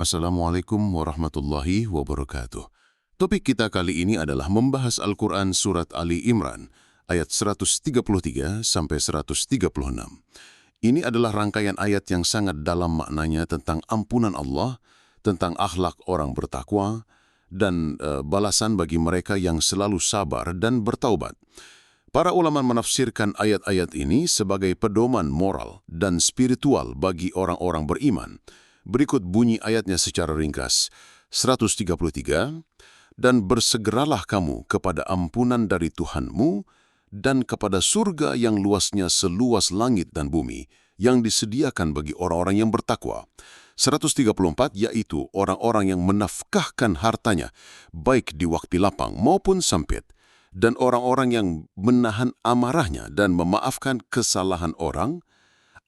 Assalamualaikum warahmatullahi wabarakatuh. Topik kita kali ini adalah membahas Al-Quran Surat Ali Imran, ayat 133 sampai 136. Ini adalah rangkaian ayat yang sangat dalam maknanya tentang ampunan Allah, tentang akhlak orang bertakwa, dan balasan bagi mereka yang selalu sabar dan bertaubat. Para ulama menafsirkan ayat-ayat ini sebagai pedoman moral dan spiritual bagi orang-orang beriman. Berikut bunyi ayatnya secara ringkas. 133, dan bersegeralah kamu kepada ampunan dari Tuhanmu dan kepada surga yang luasnya seluas langit dan bumi, yang disediakan bagi orang-orang yang bertakwa. 134, yaitu orang-orang yang menafkahkan hartanya, baik di waktu lapang maupun sempit, dan orang-orang yang menahan amarahnya dan memaafkan kesalahan orang.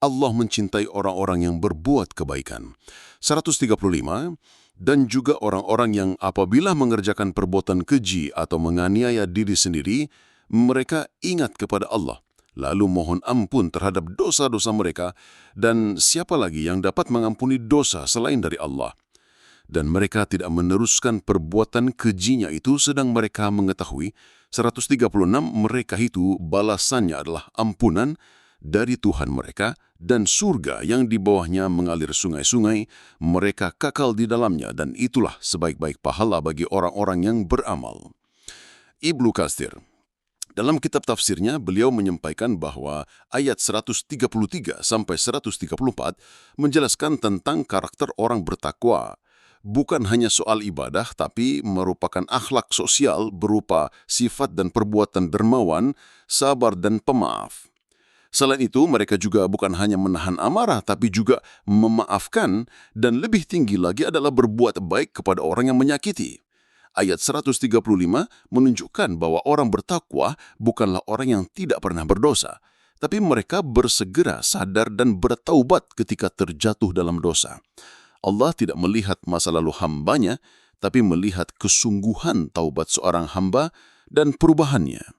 Allah mencintai orang-orang yang berbuat kebaikan. 135, dan juga orang-orang yang apabila mengerjakan perbuatan keji atau menganiaya diri sendiri, mereka ingat kepada Allah, lalu mohon ampun terhadap dosa-dosa mereka, dan siapa lagi yang dapat mengampuni dosa selain dari Allah? Dan mereka tidak meneruskan perbuatan kejinya itu sedang mereka mengetahui. 136, mereka itu balasannya adalah ampunan dari Tuhan mereka dan surga yang di bawahnya mengalir sungai-sungai, mereka kekal di dalamnya, dan itulah sebaik-baik pahala bagi orang-orang yang beramal. Ibnu Katsir, dalam kitab tafsirnya, beliau menyampaikan bahwa ayat 133 sampai 134 menjelaskan tentang karakter orang bertakwa. Bukan hanya soal ibadah, tapi merupakan akhlak sosial berupa sifat dan perbuatan dermawan, sabar dan pemaaf. Selain itu, mereka juga bukan hanya menahan amarah, tapi juga memaafkan, dan lebih tinggi lagi adalah berbuat baik kepada orang yang menyakiti. Ayat 135 menunjukkan bahwa orang bertakwa bukanlah orang yang tidak pernah berdosa, tapi mereka bersegera sadar dan bertaubat ketika terjatuh dalam dosa. Allah tidak melihat masa lalu hambanya, tapi melihat kesungguhan taubat seorang hamba dan perubahannya.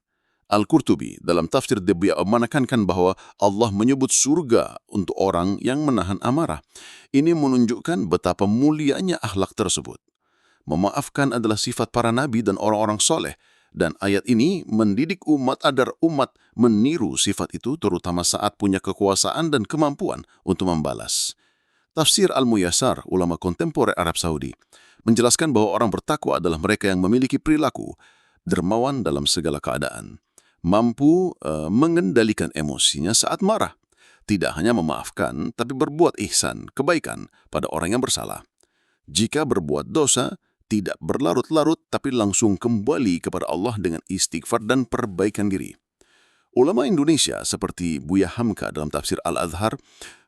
Al-Qurtubi dalam tafsir Dibiya menekankan bahwa Allah menyebut surga untuk orang yang menahan amarah. Ini menunjukkan betapa mulianya akhlak tersebut. Memaafkan adalah sifat para nabi dan orang-orang soleh, dan ayat ini mendidik umat agar umat meniru sifat itu, terutama saat punya kekuasaan dan kemampuan untuk membalas. Tafsir Al-Muyassar, ulama kontemporer Arab Saudi, menjelaskan bahwa orang bertakwa adalah mereka yang memiliki perilaku dermawan dalam segala keadaan, mampu mengendalikan emosinya saat marah, tidak hanya memaafkan, tapi berbuat ihsan, kebaikan pada orang yang bersalah. Jika berbuat dosa, tidak berlarut-larut, tapi langsung kembali kepada Allah dengan istighfar dan perbaikan diri. Ulama Indonesia seperti Buya Hamka dalam tafsir Al-Azhar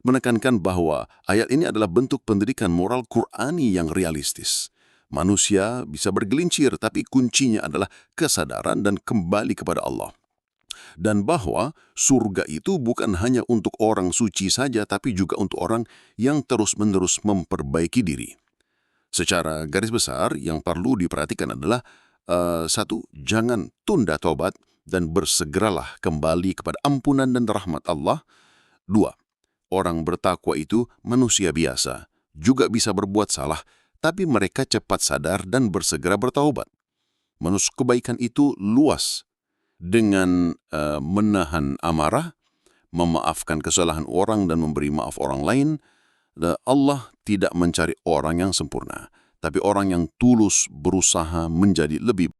menekankan bahwa ayat ini adalah bentuk pendidikan moral Qur'ani yang realistis. Manusia bisa bergelincir, tapi kuncinya adalah kesadaran dan kembali kepada Allah. Dan bahwa surga itu bukan hanya untuk orang suci saja, tapi juga untuk orang yang terus-menerus memperbaiki diri. Secara garis besar, yang perlu diperhatikan adalah 1. Jangan tunda tobat dan bersegeralah kembali kepada ampunan dan rahmat Allah. 2. Orang bertakwa itu manusia biasa, juga bisa berbuat salah, tapi mereka cepat sadar dan bersegera bertaubat. Manusia kebaikan itu luas, dengan menahan amarah, memaafkan kesalahan orang dan memberi maaf orang lain. Allah tidak mencari orang yang sempurna, tapi orang yang tulus berusaha menjadi lebih